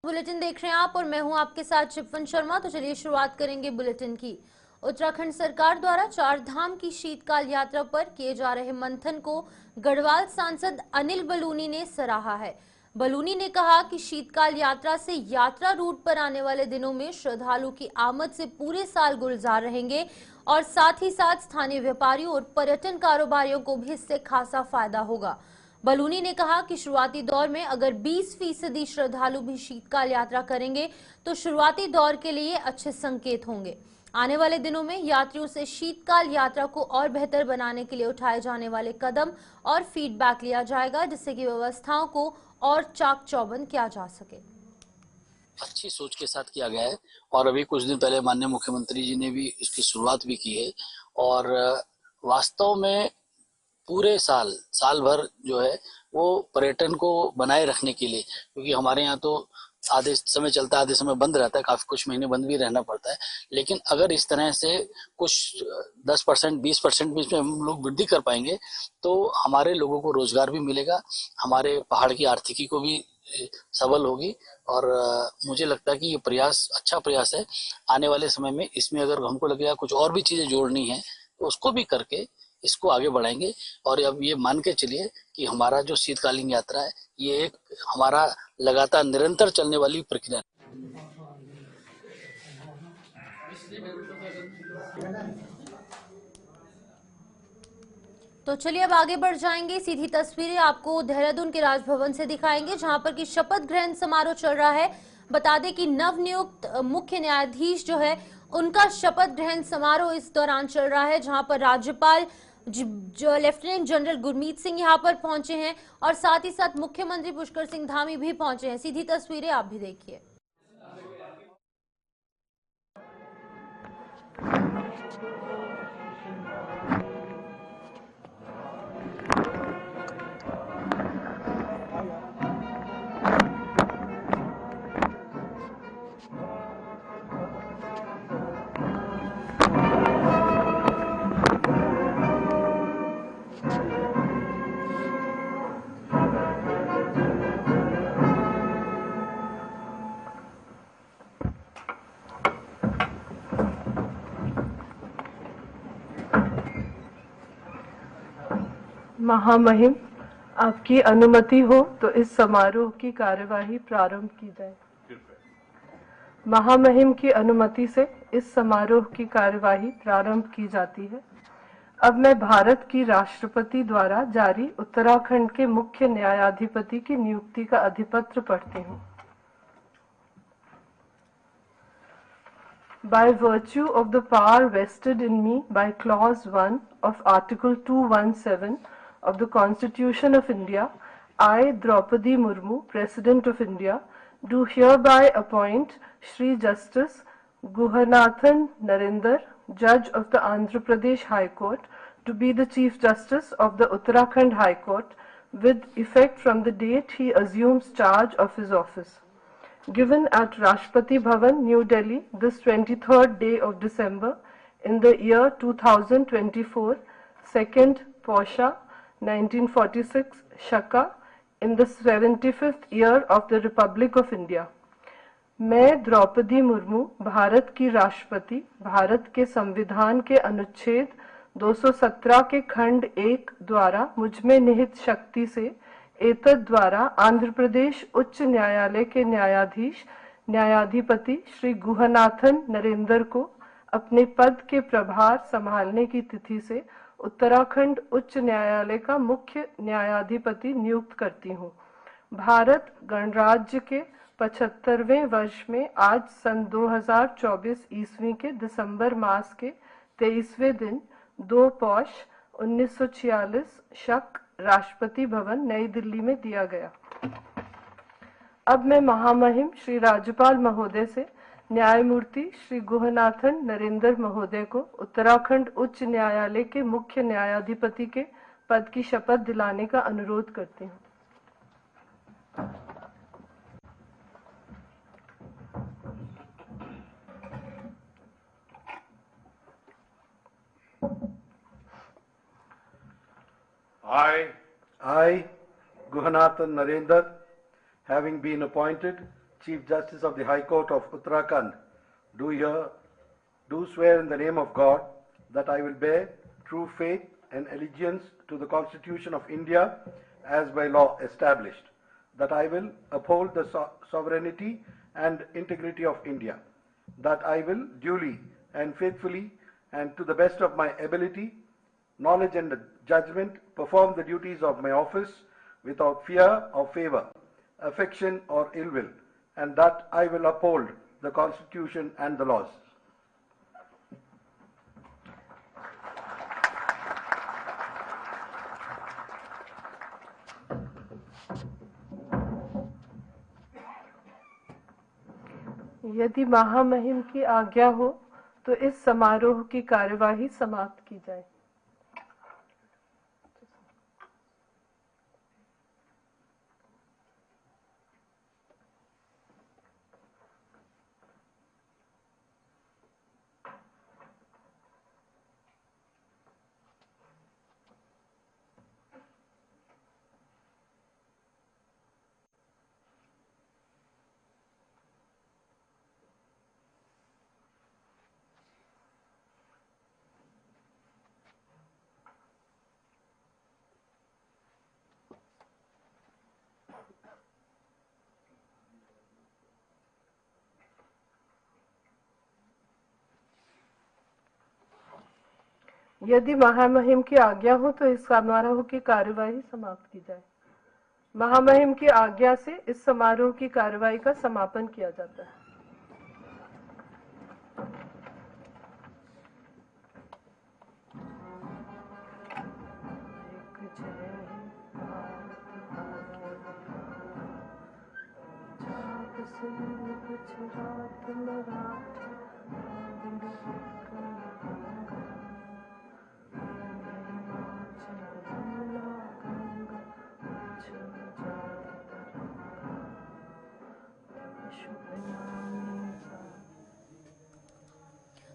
Bulletin देख रहे हैं आप और मैं हूं आपके साथ शिफन शर्मा। तो चलिए शुरुआत करेंगे बुलेटिन की। उत्तराखंड सरकार द्वारा चार धाम की शीतकाल यात्रा पर किए जा रहे मंथन को गढ़वाल सांसद अनिल बलूनी ने सराहा है। बलूनी ने कहा कि शीतकाल यात्रा से यात्रा रूट पर आने वाले दिनों में श्रद्धालु की आमद से पूरे साल गुलजार रहेंगे और साथ ही साथ स्थानीय व्यापारियों और पर्यटन कारोबारियों को भी इससे खासा फायदा होगा। बलूनी ने कहा कि शुरुआती दौर में अगर 20% श्रद्धालु भी शीतकाल यात्रा करेंगे तो शुरुआती दौर के लिए अच्छे संकेत होंगे। आने वाले दिनों में यात्रियों से शीतकाल यात्रा को और बेहतर बनाने के लिए उठाए जाने वाले कदम और फीडबैक लिया जाएगा, जिससे कि व्यवस्थाओं को और चाक चौबंद किया जा सके। अच्छी सोच के साथ किया गया है और अभी कुछ दिन पहले माननीय मुख्यमंत्री जी ने भी इसकी शुरुआत भी की है और वास्तव में पूरे साल भर जो है वो पर्यटन को बनाए रखने के लिए, क्योंकि हमारे यहाँ तो आधे समय चलता है आधे समय बंद रहता है, काफी कुछ महीने बंद भी रहना पड़ता है। लेकिन अगर इस तरह से कुछ 10% 20% भी इसमें हम लोग वृद्धि कर पाएंगे तो हमारे लोगों को रोजगार भी मिलेगा, हमारे पहाड़ की आर्थिकी को भी सबल होगी और मुझे लगता है कि ये प्रयास अच्छा प्रयास है। आने वाले समय में इसमें अगर हमको लगेगा कुछ और भी चीजें जोड़नी है तो उसको भी करके इसको आगे बढ़ाएंगे। और अब ये मान के चलिए कि हमारा जो शीतकालीन यात्रा है ये एक हमारा लगातार निरंतर चलने वाली प्रक्रिया है। तो चलिए अब आगे बढ़ जाएंगे। सीधी तस्वीरें आपको देहरादून के राजभवन से दिखाएंगे, जहां पर कि शपथ ग्रहण समारोह चल रहा है। बता दें कि नवनियुक्त मुख्य न्यायाधीश जो है उनका शपथ ग्रहण समारोह इस दौरान चल रहा है, जहां पर राज्यपाल जो लेफ्टिनेंट जनरल गुरमीत सिंह यहां पर पहुंचे हैं और साथ ही साथ मुख्यमंत्री पुष्कर सिंह धामी भी पहुंचे हैं। सीधी तस्वीरें आप भी देखिए। महामहिम, आपकी अनुमति हो तो इस समारोह की कार्यवाही प्रारंभ की जाए। महामहिम की अनुमति से इस समारोह की कार्यवाही प्रारंभ की जाती है। अब मैं भारत की राष्ट्रपति द्वारा जारी उत्तराखंड के मुख्य न्यायाधिपति की नियुक्ति का अधिपत्र पढ़ती हूँ। By virtue of the power vested in me by Clause 1 of Article 217 of the Constitution of India, I, Draupadi Murmu, President of India, do hereby appoint Shri Justice Guhanathan Narendra, Judge of the Andhra Pradesh High Court, to be the Chief Justice of the Uttarakhand High Court with effect from the date he assumes charge of his office. Given at Rashtrapati Bhavan, New Delhi, this 23rd day of December, in the year 2024, 2nd Posha, 1946, Shaka, in the 75th year of the Republic of India. मैं द्रौपदी मुर्मू, भारत की राष्ट्रपति, भारत के संविधान के अनुच्छेद 217 के खंड 1 द्वारा मुझमें निहित शक्ति से एतद द्वारा आंध्र प्रदेश उच्च न्यायालय के न्यायाधीश न्यायाधिपति श्री गुहनाथन नरेंद्र को अपने पद के प्रभार संभालने की तिथि से उत्तराखंड उच्च न्यायालय का मुख्य न्यायाधिपति नियुक्त करती हूँ। भारत गणराज्य के 75वें वर्ष में आज सन 2024 ईस्वी के दिसंबर मास के 23वें दिन 2 पौष 1946 शक राष्ट्रपति भवन नई दिल्ली में दिया गया। अब मैं महामहिम श्री राज्यपाल महोदय से न्यायमूर्ति श्री गुहनाथन नरेंद्र महोदय को उत्तराखंड उच्च न्यायालय के मुख्य न्यायाधिपति के पद की शपथ दिलाने का अनुरोध करती हूँ। I, Guhanathan Narendra, having been appointed Chief Justice of the High Court of Uttarakhand, do swear in the name of God that I will bear true faith and allegiance to the Constitution of India as by law established, that I will uphold the sovereignty and integrity of India, that I will duly and faithfully and to the best of my ability, knowledge and judgment perform the duties of my office without fear or favor, affection or ill will, and that I will uphold the Constitution and the laws. यदि महामहिम की आज्ञा हो तो इस समारोह की कार्यवाही समाप्त की जाए। यदि महामहिम की आज्ञा हो तो इस समारोह की कार्यवाही समाप्त की जाए। महामहिम की आज्ञा से इस समारोह की कार्यवाही का समापन किया जाता है।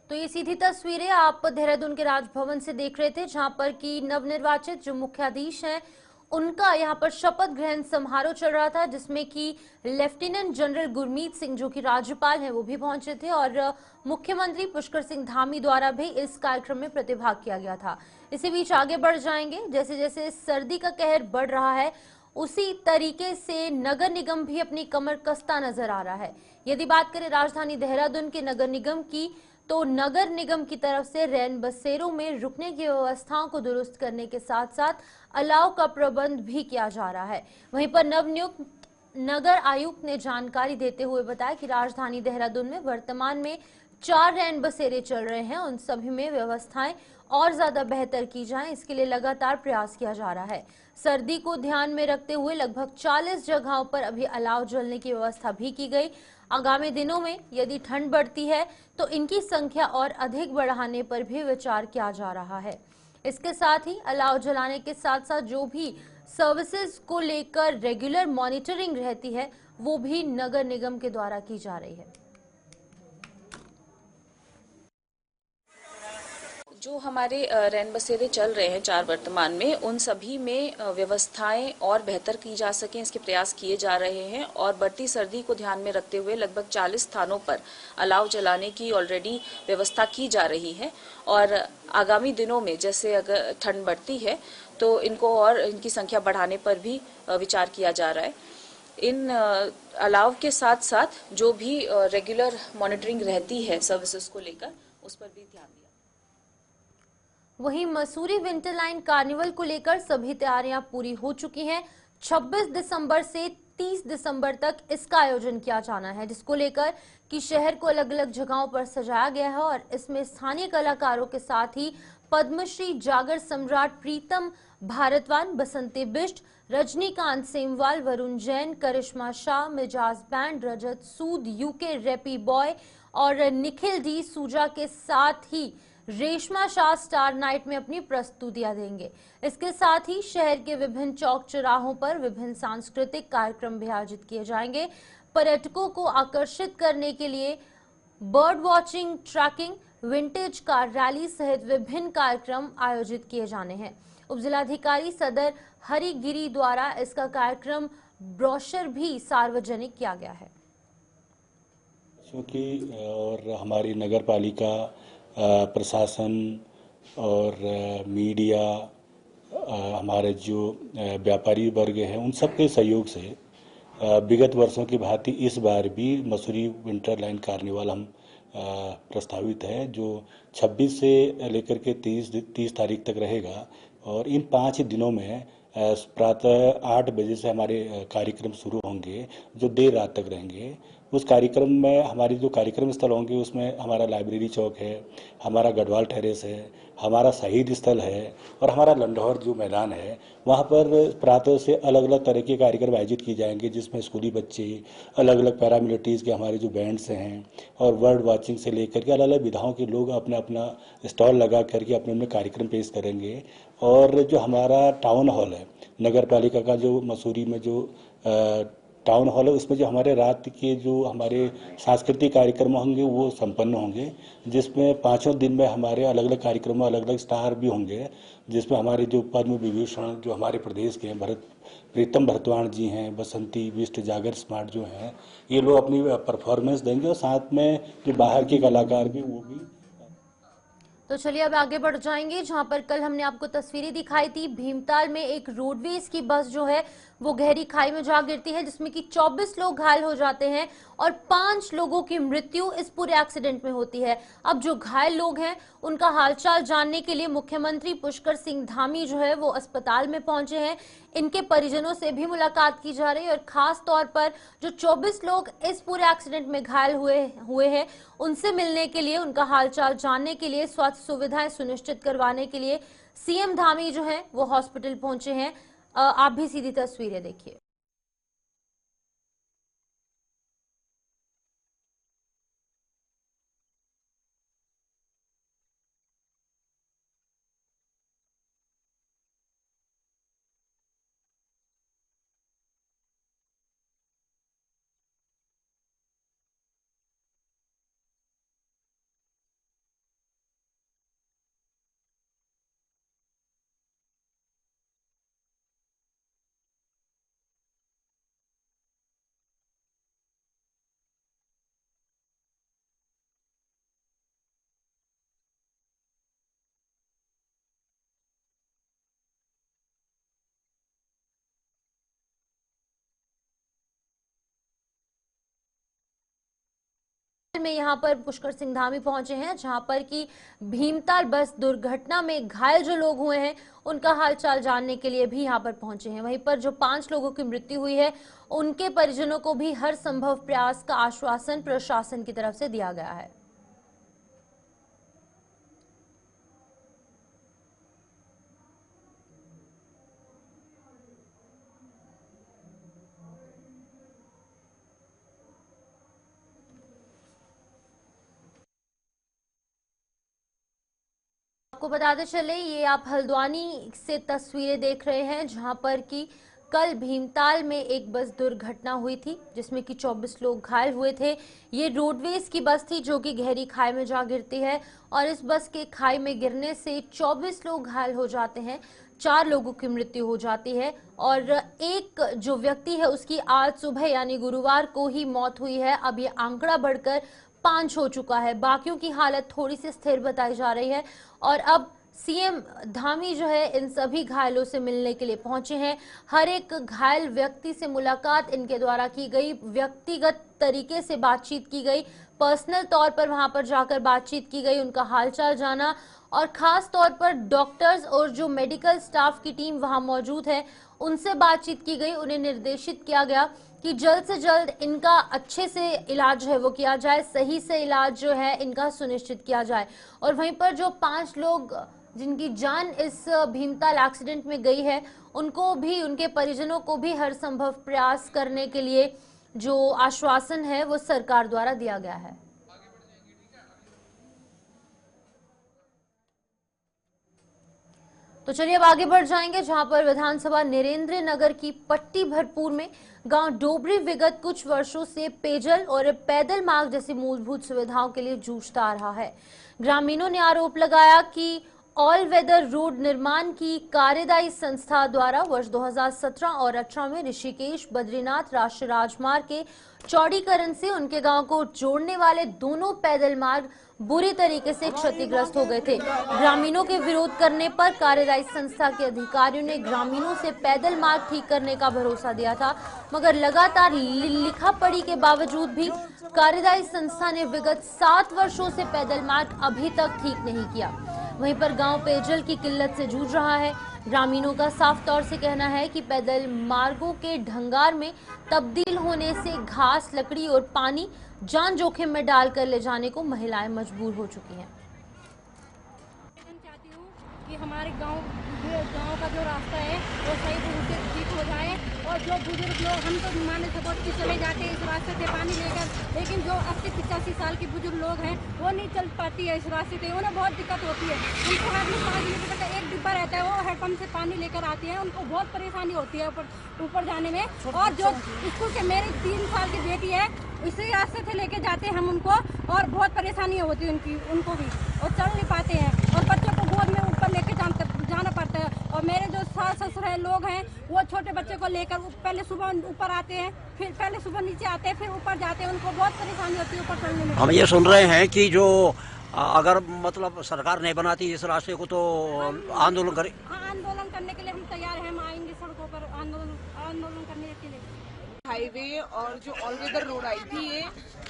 तो ये सीधी तस्वीरें आप देहरादून के राजभवन से देख रहे थे, जहां पर कि नवनिर्वाचित जो मुख्याधीश हैं उनका यहां पर शपथ ग्रहण समारोह चल रहा था, जिसमें कि लेफ्टिनेंट जनरल गुरमीत सिंह जो कि राज्यपाल हैं वो भी पहुंचे थे और मुख्यमंत्री पुष्कर सिंह धामी द्वारा भी इस कार्यक्रम में प्रतिभाग किया गया था। इसी बीच आगे बढ़ जाएंगे, जैसे जैसे सर्दी का कहर बढ़ रहा है उसी तरीके से नगर निगम भी अपनी कमर कसता नजर आ रहा है। यदि बात करें राजधानी देहरादून के नगर निगम की, तो नगर निगम की तरफ से रैन बसेरों में रुकने की व्यवस्थाओं को दुरुस्त करने के साथ साथ अलाव का प्रबंध भी किया जा रहा है। वहीं पर नवनियुक्त नगर आयुक्त ने जानकारी देते हुए बताया कि राजधानी देहरादून में वर्तमान में 4 रैन बसेरे चल रहे हैं, उन सभी में व्यवस्थाएं और ज्यादा बेहतर की जाएं, इसके लिए लगातार प्रयास किया जा रहा है। सर्दी को ध्यान में रखते हुए लगभग 40 जगहों पर अभी अलाव जलने की व्यवस्था भी की गई। आगामी दिनों में यदि ठंड बढ़ती है तो इनकी संख्या और अधिक बढ़ाने पर भी विचार किया जा रहा है। इसके साथ ही अलाव जलाने के साथ साथ जो भी सर्विसेज को लेकर रेगुलर मॉनिटरिंग रहती है वो भी नगर निगम के द्वारा की जा रही है। जो हमारे रैन बसेरे चल रहे हैं 4 वर्तमान में, उन सभी में व्यवस्थाएं और बेहतर की जा सकें इसके प्रयास किए जा रहे हैं और बढ़ती सर्दी को ध्यान में रखते हुए लगभग 40 स्थानों पर अलाव जलाने की ऑलरेडी व्यवस्था की जा रही है और आगामी दिनों में जैसे अगर ठंड बढ़ती है तो इनको और इनकी संख्या बढ़ाने पर भी विचार किया जा रहा है। इन अलाव के साथ साथ जो भी रेगुलर मॉनिटरिंग रहती है सर्विसेज को लेकर, उस पर भी ध्यान दिया। वहीं मसूरी विंटर लाइन कार्निवल को लेकर सभी तैयारियां पूरी हो चुकी हैं। 26 दिसंबर से 30 दिसंबर तक इसका आयोजन किया जाना है, जिसको लेकर कि शहर को अलग अलग जगहों पर सजाया गया है और इसमें स्थानीय कलाकारों के साथ ही पद्मश्री जागर सम्राट प्रीतम भारतवान, बसंती बिष्ट, रजनीकांत सेमवाल, वरुण जैन, करिश्मा शाह, मिजाज बैंड, रजत सूद, यूके रैपी बॉय और निखिल डी सूजा के साथ ही रेशमा शाह स्टार नाइट में अपनी प्रस्तुतियां देंगे। इसके साथ ही शहर के विभिन्न चौक चौराहों पर विभिन्न सांस्कृतिक कार्यक्रम भी आयोजित किए जाएंगे। पर्यटकों को आकर्षित करने के लिए bird watching, trekking, vintage car rally सहित विभिन्न कार्यक्रम आयोजित किए जाने हैं। उपजिलाधिकारी सदर हरिगिरी द्वारा इसका कार्यक्रम ब्रोशर भी सार्वजनिक किया गया है। क्योंकि और हमारी नगर पालिका, प्रशासन और मीडिया, हमारे जो व्यापारी वर्ग हैं, उन सब के सहयोग से विगत वर्षों की भांति इस बार भी मसूरी विंटर लाइन कार्निवाल हम प्रस्तावित है, जो 26 से लेकर के 30 तारीख तक रहेगा। और इन 5 दिनों में प्रातः 8 बजे से हमारे कार्यक्रम शुरू होंगे, जो देर रात तक रहेंगे। उस कार्यक्रम में हमारी जो कार्यक्रम स्थल होंगे, उसमें हमारा लाइब्रेरी चौक है, हमारा गढ़वाल टेरेस है, हमारा शहीद स्थल है और हमारा लंढौर जो मैदान है, वहाँ पर प्रातः से अलग अलग तरह के कार्यक्रम आयोजित किए जाएंगे, जिसमें स्कूली बच्चे, अलग अलग पैरामिलिट्रीज़ के हमारे जो बैंड्स हैं और वर्ड वॉचिंग से लेकर के अलग अलग विधाओं के लोग अपना अपना स्टॉल लगा करके अपने अपने कार्यक्रम पेश करेंगे। और जो हमारा टाउन हॉल है, नगर पालिका का जो मसूरी में जो टाउन हॉल है, उसमें जो हमारे रात के जो हमारे सांस्कृतिक कार्यक्रम होंगे वो संपन्न होंगे, जिसमें 5 दिन में हमारे अलग अलग कार्यक्रमों अलग अलग स्टार भी होंगे, जिसमें हमारे जो पद्म विभूषण जो हमारे प्रदेश के हैं, प्रीतम भरतवाण जी हैं, बसंती बिष्ट, जागर स्मार्ट जो हैं, ये लोग अपनी परफॉर्मेंस देंगे और साथ में जो बाहर के कलाकार भी वो भी। तो चलिए अब आगे बढ़ जाएंगे, जहां पर कल हमने आपको तस्वीरें दिखाई थी। भीमताल में एक रोडवेज की बस जो है वो गहरी खाई में जा गिरती है, जिसमें कि 24 लोग घायल हो जाते हैं और 5 लोगों की मृत्यु इस पूरे एक्सीडेंट में होती है। अब जो घायल लोग हैं उनका हालचाल जानने के लिए मुख्यमंत्री पुष्कर सिंह धामी जो है वो अस्पताल में पहुंचे हैं। इनके परिजनों से भी मुलाकात की जा रही है और खास तौर पर जो 24 लोग इस पूरे एक्सीडेंट में घायल हुए हैं उनसे मिलने के लिए, उनका हालचाल जानने के लिए, स्वास्थ्य सुविधाएं सुनिश्चित करवाने के लिए सीएम धामी जो है वो हॉस्पिटल पहुंचे हैं। आप भी सीधी तस्वीरें देखिए। में यहाँ पर पुष्कर सिंह धामी पहुंचे हैं, जहां पर कि भीमताल बस दुर्घटना में घायल जो लोग हुए हैं उनका हालचाल जानने के लिए भी यहाँ पर पहुंचे हैं। वहीं पर जो 5 लोगों की मृत्यु हुई है उनके परिजनों को भी हर संभव प्रयास का आश्वासन प्रशासन की तरफ से दिया गया है। आपको बताते चले, ये आप हल्द्वानी से तस्वीरें देख रहे हैं, जहां पर कि कल भीमताल में एक बस दुर्घटना हुई थी जिसमें कि 24 लोग घायल हुए थे। ये रोडवेज की बस थी जो कि गहरी खाई में जा गिरती है और इस बस के खाई में गिरने से 24 लोग घायल हो जाते हैं, 4 लोगों की मृत्यु हो जाती है और एक जो व्यक्ति है उसकी आज सुबह यानी गुरुवार को ही मौत हुई है। अब ये आंकड़ा बढ़कर 5 हो चुका है। बाकियों की हालत थोड़ी सी स्थिर बताई जा रही है और अब सीएम धामी जो है इन सभी घायलों से मिलने के लिए पहुंचे हैं। हर एक घायल व्यक्ति से मुलाकात इनके द्वारा की गई, व्यक्तिगत तरीके से बातचीत की गई, पर्सनल तौर पर वहां पर जाकर बातचीत की गई, उनका हालचाल जाना और खास तौर पर डॉक्टर्स और जो मेडिकल स्टाफ की टीम वहां मौजूद है उनसे बातचीत की गई। उन्हें निर्देशित किया गया कि जल्द से जल्द इनका अच्छे से इलाज है वो किया जाए, सही से इलाज जो है इनका सुनिश्चित किया जाए। और वहीं पर जो 5 लोग जिनकी जान इस भीमताल एक्सीडेंट में गई है उनको भी, उनके परिजनों को भी हर संभव प्रयास करने के लिए जो आश्वासन है वो सरकार द्वारा दिया गया है। तो चलिए अब आगे बढ़ जाएंगे, जहां पर विधानसभा नरेंद्र नगर की पट्टी भरपूर में गांव डोबरी विगत कुछ वर्षों से पेयजल और पैदल मार्ग जैसी मूलभूत सुविधाओं के लिए जूझता आ रहा है। ग्रामीणों ने आरोप लगाया कि ऑल वेदर रोड निर्माण की कार्यदायी संस्था द्वारा वर्ष 2017 और 18 में ऋषिकेश बद्रीनाथ राष्ट्रीय राजमार्ग के चौड़ीकरण से उनके गांव को जोड़ने वाले दोनों पैदल मार्ग बुरी तरीके से क्षतिग्रस्त हो गए थे। ग्रामीणों के विरोध करने पर कार्यदायी संस्था के अधिकारियों ने ग्रामीणों से पैदल मार्ग ठीक करने का भरोसा दिया था, मगर लगातार लिखा पढ़ी के बावजूद भी कार्यदायी संस्था ने विगत 7 वर्षों से पैदल मार्ग अभी तक ठीक नहीं किया। वहीं पर गांव पेयजल की किल्लत से जूझ रहा है। ग्रामीणों का साफ तौर से कहना है कि पैदल मार्गों के ढंगार में तब्दील होने से घास, लकड़ी और पानी जान जोखिम में डालकर ले जाने को महिलाएं मजबूर हो चुकी हैं। चाहती हूँ कि हमारे गांव का जो रास्ता है वो सही रूप से ठीक हो जाए, और जो बुजुर्ग लोग, हम तो माने सपोर्ट की चले जाते हैं इस रास्ते से पानी लेकर, लेकिन जो 80-85 साल के बुजुर्ग लोग हैं वो नहीं चल पाती है इस रास्ते से, उन्हें बहुत दिक्कत होती है। उनको हाथ में 5 लीटर का एक डिब्बा रहता है, वो हैंडपम्प से पानी लेकर आती है, उनको बहुत परेशानी होती है ऊपर जाने में। और जो स्कूल के मेरी 3 साल की बेटी है, इसी रास्ते से लेके जाते हैं हम उनको, और बहुत परेशानी होती है उनको भी, और चल नहीं पाते हैं, और बच्चों को गोद में ऊपर लेके जाना पड़ता है। और मेरे जो सास ससुर है लोग हैं, वो छोटे बच्चे को लेकर पहले सुबह ऊपर आते हैं, फिर पहले सुबह नीचे आते हैं, फिर ऊपर जाते हैं, उनको बहुत परेशानी होती है ऊपर चढ़ने में। हम ये सुन रहे हैं कि जो अगर मतलब सरकार नहीं बनाती इस रास्ते को तो आंदोलन करें। आंदोलन करने के लिए हम तैयार हैं, हम आएंगे सड़कों पर आंदोलन करने के लिए। हाईवे और जो ऑल वेदर रोड आई थी, ये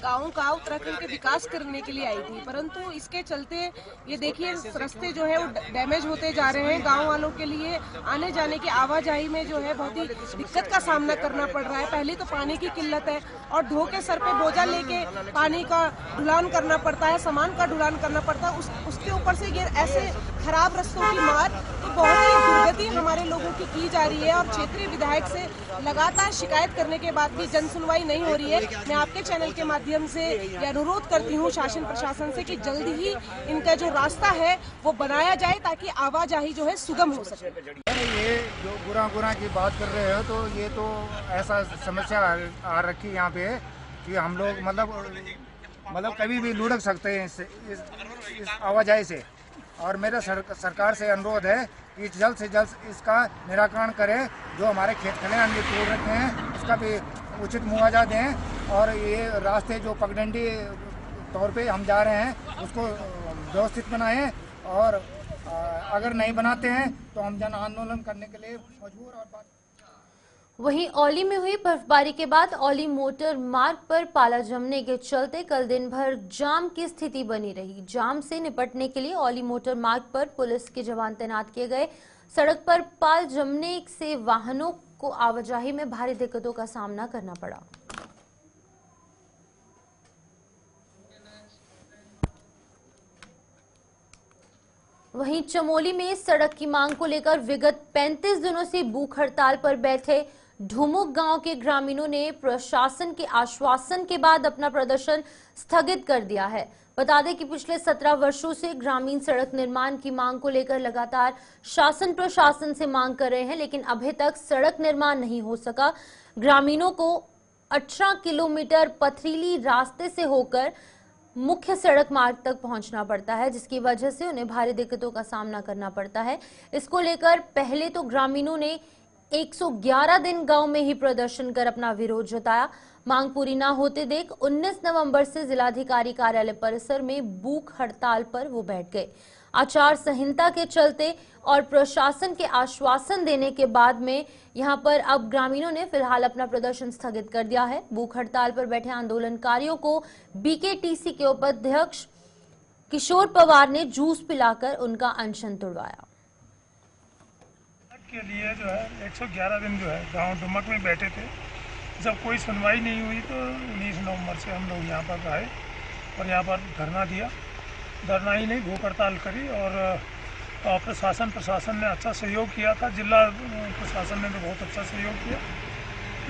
गाँव का उत्तराखंड के विकास करने के लिए आई थी, परंतु इसके चलते ये देखिए रास्ते जो है वो डैमेज होते जा रहे हैं। गांव वालों के लिए आने जाने की आवाजाही में जो है बहुत ही दिक्कत का सामना करना पड़ रहा है। पहले तो पानी की किल्लत है, और ढो के सर पे बोझा लेके पानी का ढुलान करना पड़ता है, सामान का ढुलान करना पड़ता है, उसके ऊपर से ये ऐसे खराब रास्तों की मार, तो बहुत ही दुर्गति हमारे लोगों की जा रही है। और क्षेत्रीय विधायक से लगातार शिकायत करने के बाद भी जन सुनवाई नहीं हो रही है। मैं आपके चैनल के माध्यम से ये अनुरोध करती हूँ शासन प्रशासन से कि जल्दी ही इनका जो रास्ता है वो बनाया जाए, ताकि आवाजाही जो है सुगम हो सके। ये जो गुरा की बात कर रहे हो, तो ये तो ऐसा समस्या आ रखी यहाँ पे कि हम लोग मतलब कभी भी लुढ़क सकते हैं इस आवाजाही से। और मेरा सरकार से अनुरोध है कि जल्द से जल्द इसका निराकरण करें। जो हमारे खेत खलिहान भी तोड़ रखे हैं उसका भी उचित मुआवजा दें, और ये रास्ते जो पगडंडी तौर पे हम जा रहे हैं उसको व्यवस्थित बनाएं, और अगर नहीं बनाते हैं तो हम जन आंदोलन करने के लिए मजबूर। और वहीं औली में हुई बर्फबारी के बाद औली मोटर मार्ग पर पाला जमने के चलते कल दिन भर जाम की स्थिति बनी रही। जाम से निपटने के लिए औली मोटर मार्ग पर पुलिस के जवान तैनात किए गए। सड़क पर पाल जमने से वाहनों को आवाजाही में भारी दिक्कतों का सामना करना पड़ा। वहीं चमोली में सड़क की मांग को लेकर विगत 35 दिनों से भूख हड़ताल पर बैठे ढुमुक गांव के ग्रामीणों ने प्रशासन के आश्वासन के बाद अपना प्रदर्शन स्थगित कर दिया है। बता दें कि पिछले 17 वर्षों से ग्रामीण सड़क निर्माण की मांग को लेकर लगातार शासन प्रशासन से मांग कर रहे हैं, लेकिन अभी तक सड़क निर्माण नहीं हो सका। ग्रामीणों को 18 किलोमीटर पथरीली रास्ते से होकर मुख्य सड़क मार्ग तक पहुंचना पड़ता है, जिसकी वजह से उन्हें भारी दिक्कतों का सामना करना पड़ता है। इसको लेकर पहले तो ग्रामीणों ने 111 दिन गांव में ही प्रदर्शन कर अपना विरोध जताया। मांग पूरी ना होते देख 19 नवंबर से जिलाधिकारी कार्यालय परिसर में भूख हड़ताल पर वो बैठ गए। आचार संहिता के चलते और प्रशासन के आश्वासन देने के बाद में यहां पर अब ग्रामीणों ने फिलहाल अपना प्रदर्शन स्थगित कर दिया है। भूख हड़ताल पर बैठे आंदोलनकारियों को बीकेटीसी के उपाध्यक्ष किशोर पवार ने जूस पिलाकर उनका अनशन तुड़वाया। के लिए जो है 111 दिन जो है गांव डुमक में बैठे थे। जब कोई सुनवाई नहीं हुई तो 19 नवंबर से हम लोग यहाँ पर आए और यहाँ पर धरना दिया। धरना ही नहीं, भूख हड़ताल करी, और प्रशासन ने अच्छा सहयोग किया था। जिला प्रशासन ने तो बहुत अच्छा सहयोग किया,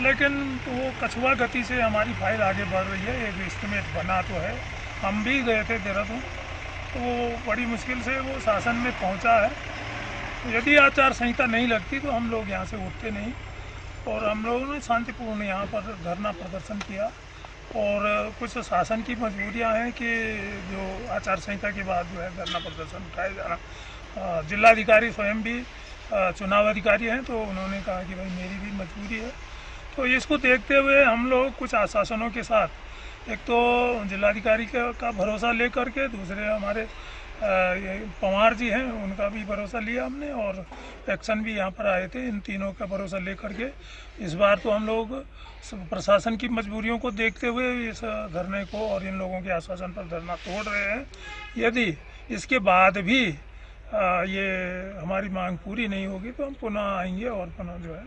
लेकिन वो कछुआ गति से हमारी फाइल आगे बढ़ रही है। एक एस्टिमेट बना तो है, हम भी गए थे देहरादून, तो वो बड़ी मुश्किल से वो शासन में पहुँचा है। यदि आचार संहिता नहीं लगती तो हम लोग यहाँ से उठते नहीं, और हम लोगों ने शांतिपूर्ण यहाँ पर धरना प्रदर्शन किया। और कुछ शासन की मजबूरियाँ हैं कि जो आचार संहिता के बाद जो है धरना प्रदर्शन उठाया जाना जिलाधिकारी स्वयं भी चुनाव अधिकारी हैं, तो उन्होंने कहा कि भाई मेरी भी मजबूरी है। तो इसको देखते हुए हम लोग कुछ आश्वासनों के साथ, एक तो जिलाधिकारी का भरोसा लेकर के, दूसरे हमारे पवार जी हैं उनका भी भरोसा लिया हमने, और एक्शन भी यहाँ पर आए थे। इन तीनों का भरोसा लेकर के इस बार तो हम लोग प्रशासन की मजबूरियों को देखते हुए इस धरने को और इन लोगों के आश्वासन पर धरना तोड़ रहे हैं। यदि इसके बाद भी ये हमारी मांग पूरी नहीं होगी तो हम पुनः आएंगे और पुनः जो है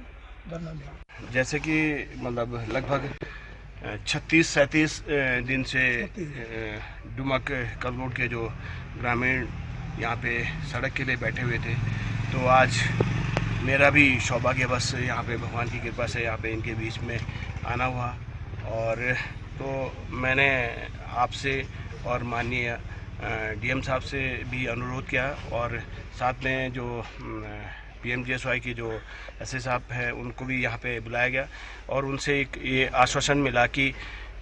धरना देंगे। जैसे कि मतलब लगभग 36-37 दिन से डुमक कलगोट के जो ग्रामीण यहाँ पे सड़क के लिए बैठे हुए थे, तो आज मेरा भी सौभाग्य बस यहाँ पे भगवान की कृपा से यहाँ पे इनके बीच में आना हुआ। और तो मैंने आपसे और माननीय डीएम साहब से भी अनुरोध किया, और साथ में जो PMGSY की जो एसए साहब है उनको भी यहाँ पे बुलाया गया, और उनसे एक ये आश्वासन मिला कि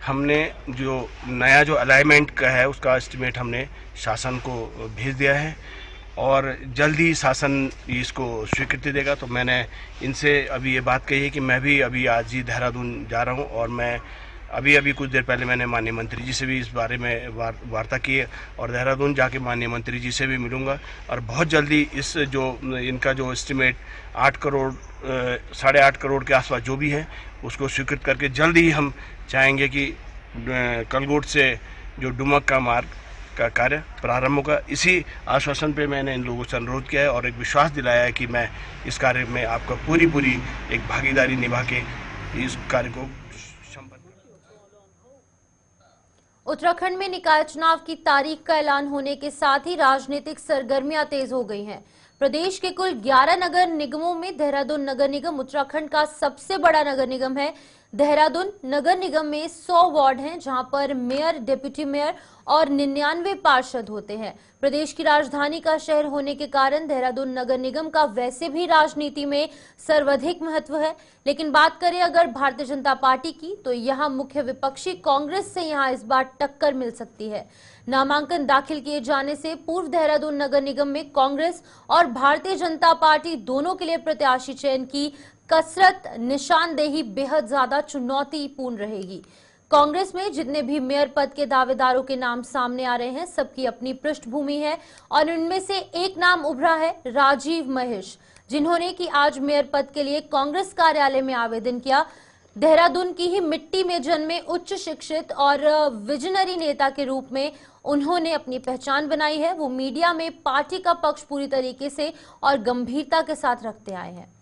हमने जो नया जो अलाइनमेंट का है उसका एस्टिमेट हमने शासन को भेज दिया है, और जल्द ही शासन इसको स्वीकृति देगा। तो मैंने इनसे अभी ये बात कही है कि मैं भी अभी आज ही देहरादून जा रहा हूँ, और मैं अभी कुछ देर पहले मैंने माननीय मंत्री जी से भी इस बारे में वार्ता की है, और देहरादून जाके माननीय मंत्री जी से भी मिलूंगा, और बहुत जल्दी इस जो इनका जो एस्टिमेट 8 करोड़ 8.5 करोड़ के आसपास जो भी है उसको स्वीकृत करके जल्द ही हम चाहेंगे कि कलगोट से जो डुमक का मार्ग का कार्य प्रारंभ होगा। इसी आश्वासन पे मैंने इन लोगों से अनुरोध किया है और एक विश्वास दिलाया है कि मैं इस कार्य में आपका पूरी एक भागीदारी निभा के इस कार्य को उत्तराखंड में निकाय चुनाव की तारीख का ऐलान होने के साथ ही राजनीतिक सरगर्मियां तेज हो गई हैं। प्रदेश के कुल 11 नगर निगमों में देहरादून नगर निगम उत्तराखंड का सबसे बड़ा नगर निगम है। देहरादून नगर निगम में 100 वार्ड हैं, जहां पर मेयर, डिप्टी मेयर और 99 पार्षद होते हैं। प्रदेश की राजधानी का शहर होने के कारण देहरादून नगर निगम का वैसे भी राजनीति में सर्वाधिक महत्व है। लेकिन बात करें अगर भारतीय जनता पार्टी की, तो यहां मुख्य विपक्षी कांग्रेस से यहां इस बार टक्कर मिल सकती है। नामांकन दाखिल किए जाने से पूर्व देहरादून नगर निगम में कांग्रेस और भारतीय जनता पार्टी दोनों के लिए प्रत्याशी चयन की कसरत, निशानदेही बेहद ज्यादा चुनौतीपूर्ण रहेगी। कांग्रेस में जितने भी मेयर पद के दावेदारों के नाम सामने आ रहे हैं, सबकी अपनी पृष्ठभूमि है, और इनमें से एक नाम उभरा है राजीव महेश, जिन्होंने कि आज मेयर पद के लिए कांग्रेस कार्यालय में आवेदन किया। देहरादून की ही मिट्टी में जन्मे उच्च शिक्षित और विजनरी नेता के रूप में उन्होंने अपनी पहचान बनाई है। वो मीडिया में पार्टी का पक्ष पूरी तरीके से और गंभीरता के साथ रखते आए हैं।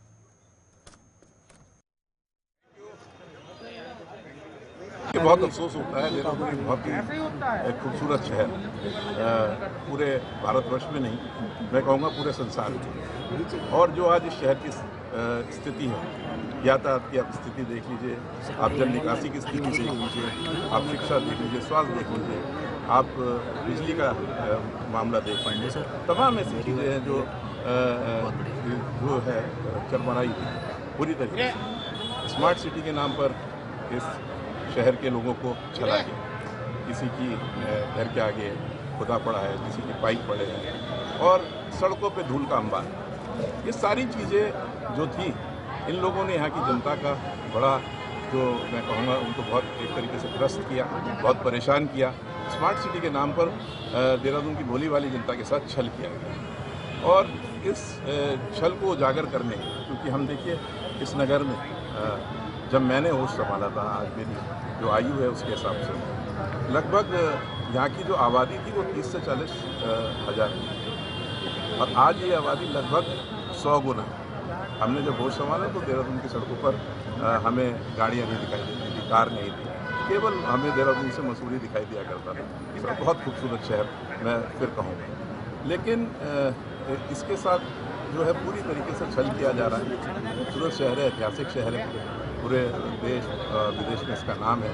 बहुत अफसोस होता है। देहरादून एक बहुत ही खूबसूरत शहर, पूरे भारतवर्ष में नहीं, मैं कहूँगा पूरे संसार में। और जो आज इस शहर की स्थिति है, यातायात की आप स्थिति देख लीजिए, आप जल निकासी की स्थिति देख लीजिए, आप शिक्षा देख लीजिए, स्वास्थ्य देख लीजिए, आप बिजली का मामला देख पाएंगे। तमाम ऐसी चीज़ें हैं जो है चरमराई पूरी तरीके से। स्मार्ट सिटी के नाम पर इस शहर के लोगों को छला गया। किसी की घर के आगे खुदा पड़ा है, किसी की पाइप पड़े हैं, और सड़कों पे धूल का अंबार। ये सारी चीज़ें जो थी, इन लोगों ने यहाँ की जनता का बड़ा, जो मैं कहूँगा उनको बहुत एक तरीके से ग्रस्त किया, बहुत परेशान किया। स्मार्ट सिटी के नाम पर देहरादून की भोली वाली जनता के साथ छल किया गया, और इस छल को उजागर करने, क्योंकि हम देखिए इस नगर में जब मैंने होश संभाला था, आज मेरी जो आयु है उसके हिसाब से लगभग यहाँ की जो आबादी थी वो 30 से 40 हज़ार थी, और आज ये आबादी लगभग 100 गुना। हमने जब होश संभाला तो देहरादून की सड़कों पर हमें गाड़ियाँ नहीं दिखाई देती थी, कार नहीं थी, केवल हमें देहरादून से मसूरी दिखाई दिया करता था। बहुत खूबसूरत शहर मैं फिर कहूँगा, लेकिन इसके साथ जो है पूरी तरीके से छल किया जा रहा है। खूबसूरत शहर है, ऐतिहासिक शहर है, पूरे देश विदेश में इसका नाम है।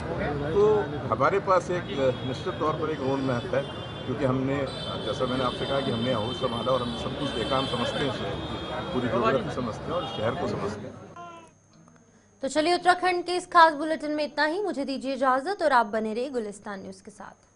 तो हमारे पास एक निश्चित तौर पर एक रोल महत्व है, क्योंकि हमने, जैसा मैंने आपसे कहा कि हमने होश संभाला और हमने सब कुछ देखा, हम समझते हैं शहर, पूरी ज्योग्राफी समझते हैं और शहर को समझते हैं। तो चलिए, उत्तराखंड के इस खास बुलेटिन में इतना ही। मुझे दीजिए इजाजत और आप बने रहिए गुलिस्तान न्यूज के साथ।